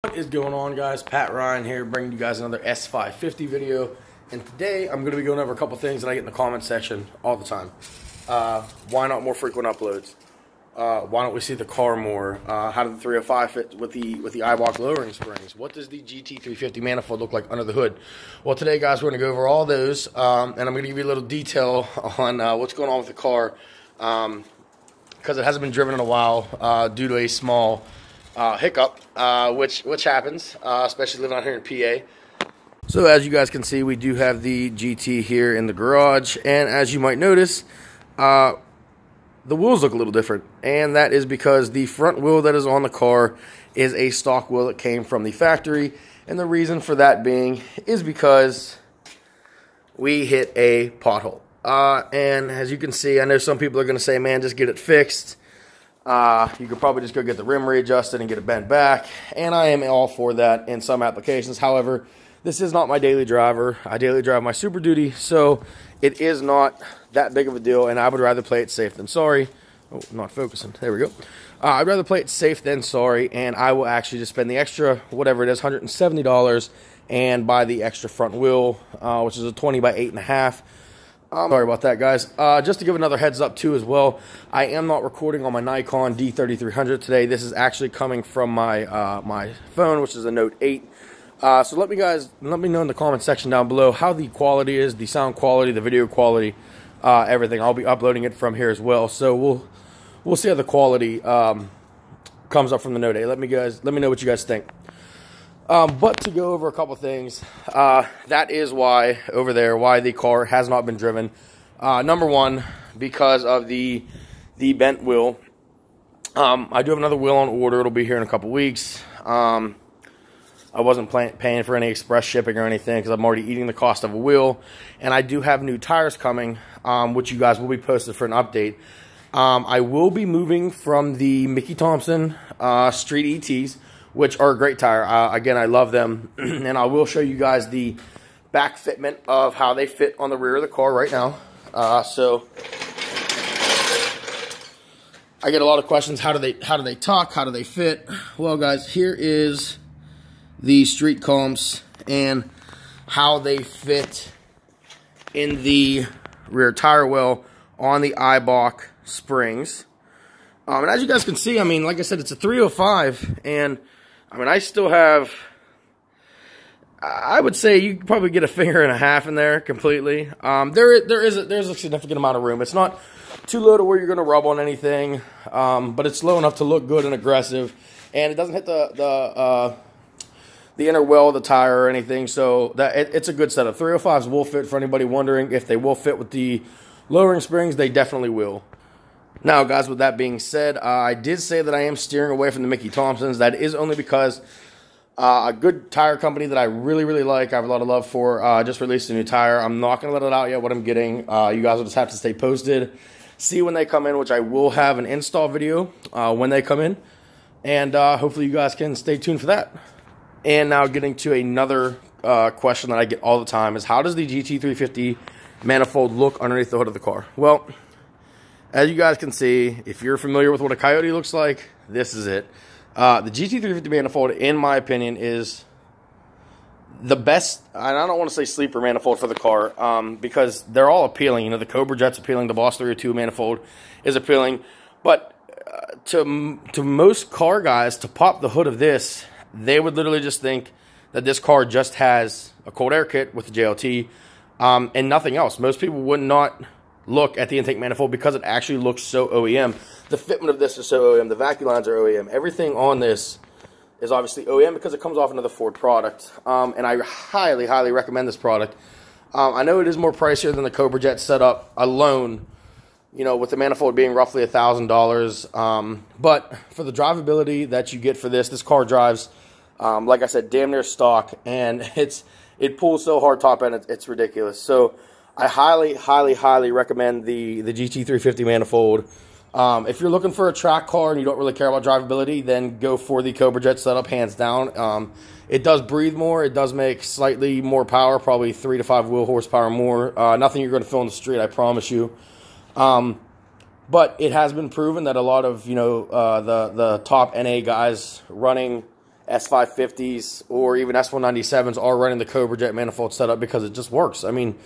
What is going on, guys? Pat Ryan here, bringing you guys another S550 video. And today I'm going to be going over a couple things that I get in the comment section all the time. Why not more frequent uploads? Why don't we see the car more? How did the 305 fit with the Eibach lowering springs? What does the GT350 manifold look like under the hood? Well, today, guys, we're going to go over all those, and I'm going to give you a little detail on what's going on with the car, because it hasn't been driven in a while due to a small hiccup, which happens, especially living out here in PA. So as you guys can see, we do have the GT here in the garage, and as you might notice, the wheels look a little different, and that is because the front wheel that is on the car is a stock wheel that came from the factory, and the reason for that being is because we hit a pothole. And as you can see, I know some people are going to say, man, just get it fixed. You could probably just go get the rim readjusted and get it bent back, and I am all for that in some applications. However, this is not my daily driver. I daily drive my Super Duty, so it is not that big of a deal, and I would rather play it safe than sorry. Oh, not focusing. There we go. I'd rather play it safe than sorry, and I will actually just spend the extra, whatever it is, $170, and buy the extra front wheel, which is a 20 by 8.5. Sorry about that, guys. Just to give another heads up too as well, I am not recording on my Nikon D3300 today. This is actually coming from my my phone, which is a Note 8. So let me know in the comment section down below how the quality is, the sound quality, the video quality, everything. I'll be uploading it from here as well. So we'll see how the quality comes up from the Note 8. Let me know what you guys think. But to go over a couple things, that is why the car has not been driven. Number one, because of the bent wheel. I do have another wheel on order. It'll be here in a couple weeks. I wasn't paying for any express shipping or anything because I'm already eating the cost of a wheel. And I do have new tires coming, which you guys will be posted for an update. I will be moving from the Mickey Thompson Street ETs, which are a great tire. Again, I love them, and I will show you guys the back fitment of how they fit on the rear of the car right now. So I get a lot of questions. How do they tuck? How do they fit? Well, guys, here is the street comps and how they fit in the rear tire well on the Eibach springs. And as you guys can see, I mean, like I said, it's a 305, and I mean, I still have, I would say you could probably get a finger and a half in there completely. There's a significant amount of room. It's not too low to where you're going to rub on anything, but it's low enough to look good and aggressive, and it doesn't hit the inner well of the tire or anything, so it's a good setup. 305s will fit. For anybody wondering if they will fit with the lowering springs, they definitely will. Now, guys, with that being said, I did say that I am steering away from the Mickey Thompsons. That is only because a good tire company that I really, really like, I have a lot of love for, just released a new tire. I'm not going to let it out yet what I'm getting. You guys will just have to stay posted. See when they come in, which I will have an install video when they come in. And hopefully you guys can stay tuned for that. And now getting to another question that I get all the time is, how does the GT350 manifold look underneath the hood of the car? Well, as you guys can see, if you're familiar with what a Coyote looks like, this is it. The GT350 manifold, in my opinion, is the best, and I don't want to say sleeper manifold for the car, because they're all appealing. You know, the Cobra Jet's appealing, the Boss 302 manifold is appealing, but to most car guys, to pop the hood of this, they would literally just think that this car just has a cold air kit with the JLT, and nothing else. Most people would not look at the intake manifold because it actually looks so OEM. The fitment of this is so OEM. The vacuum lines are OEM. Everything on this is obviously OEM because it comes off another Ford product. And I highly, highly recommend this product. I know it is more pricier than the Cobra Jet setup alone, you know, with the manifold being roughly $1,000. But for the drivability that you get for this car drives, like I said, damn near stock, and it pulls so hard top end, it's ridiculous. So I highly, highly, highly recommend the GT350 manifold. If you're looking for a track car and you don't really care about drivability, then go for the Cobra Jet setup, hands down. It does breathe more. It does make slightly more power, probably 3 to 5 wheel horsepower more. Nothing you're going to feel in the street, I promise you. But it has been proven that a lot of, you know, the top NA guys running S550s or even S197s are running the Cobra Jet manifold setup because it just works. I mean,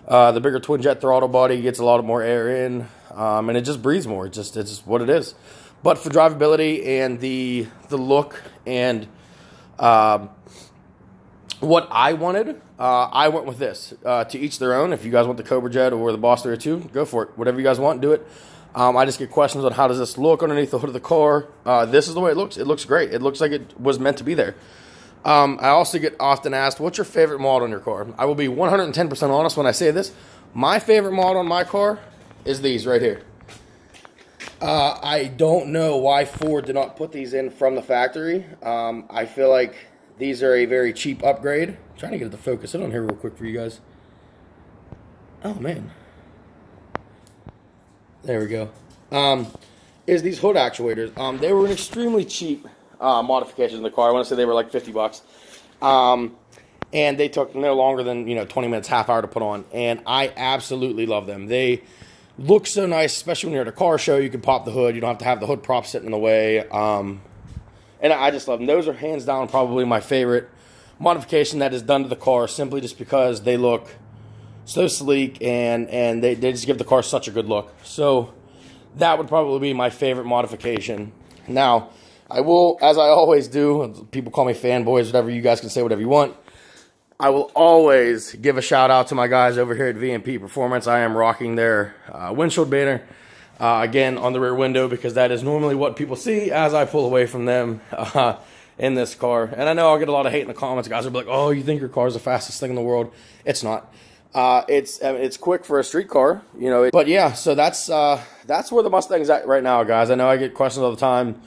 the bigger twin jet throttle body gets a lot more air in, and it just breathes more. It's just what it is. But for drivability and the look and what I wanted, I went with this. To each their own. If you guys want the Cobra Jet or the Boss 302, go for it. Whatever you guys want, do it. I just get questions on how does this look underneath the hood of the car. This is the way it looks. It looks great. It looks like it was meant to be there. I also get often asked, what's your favorite model on your car? I will be 110% honest when I say this. My favorite model on my car is these right here. I don't know why Ford did not put these in from the factory. I feel like these are a very cheap upgrade. I'm trying to get it to focus in on here real quick for you guys. Oh, man. There we go. Is these hood actuators. They were an extremely cheap modification in the car. I want to say they were like 50 bucks. And they took no longer than, 20 minutes, half hour to put on. And I absolutely love them. They look so nice, especially when you're at a car show. You can pop the hood. You don't have to have the hood prop sitting in the way. And I just love them. Those are hands down probably my favorite modification that is done to the car, simply just because they look so sleek and they just give the car such a good look. So that would probably be my favorite modification. Now, I will, as I always do, people call me fanboys, whatever, you guys can say whatever you want. I will always give a shout out to my guys over here at VMP Performance. I am rocking their windshield banner. Again, on the rear window, because that is normally what people see as I pull away from them in this car. And I know I'll get a lot of hate in the comments. Guys will be like, oh, you think your car is the fastest thing in the world. It's not. It's quick for a street car, But yeah, so that's where the Mustang's at right now, guys. I know I get questions all the time.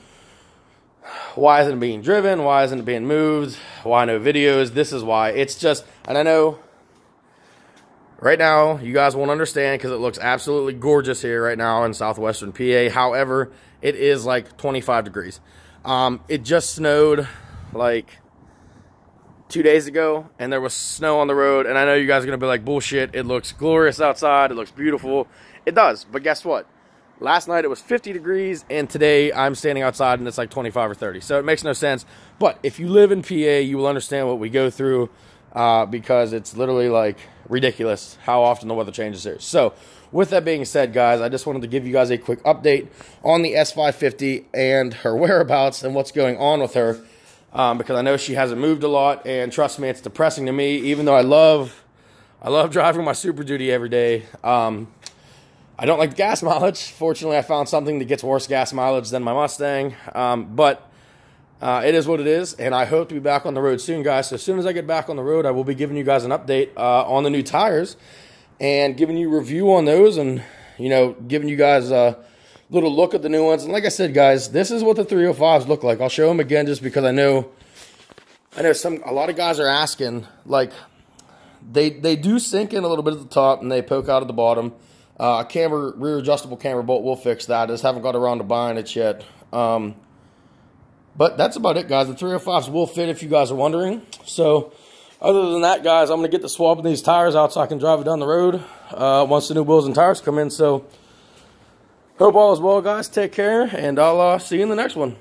Why isn't it being driven? Why isn't it being moved? Why no videos? This is why. It's just, and I know right now, you guys won't understand because it looks absolutely gorgeous here right now in southwestern PA. However, it is like 25 degrees. It just snowed like 2 days ago, and there was snow on the road. And I know you guys are going to be like, bullshit, it looks glorious outside. It looks beautiful. It does. But guess what? Last night it was 50 degrees, and today I'm standing outside and it's like 25 or 30. So it makes no sense. But if you live in PA, you will understand what we go through. Because it's literally like ridiculous how often the weather changes here. So with that being said, guys, I just wanted to give you guys a quick update on the S550 and her whereabouts and what's going on with her, because I know she hasn't moved a lot, and trust me, it's depressing to me. Even though I love driving my Super Duty every day, I don't like the gas mileage. Fortunately, I found something that gets worse gas mileage than my Mustang, but it is what it is, and I hope to be back on the road soon, guys. So as soon as I get back on the road, I will be giving you guys an update on the new tires and giving you a review on those, and giving you guys a little look at the new ones. And like I said, guys, this is what the 305s look like. I'll show them again just because I know a lot of guys are asking, like, they do sink in a little bit at the top and they poke out at the bottom. Rear adjustable camber bolt will fix that. I just haven't got around to buying it yet. But that's about it, guys. The 305s will fit if you guys are wondering. So, other than that, guys, I'm going to get to swapping these tires out so I can drive it down the road once the new wheels and tires come in. So, hope all is well, guys. Take care, and I'll see you in the next one.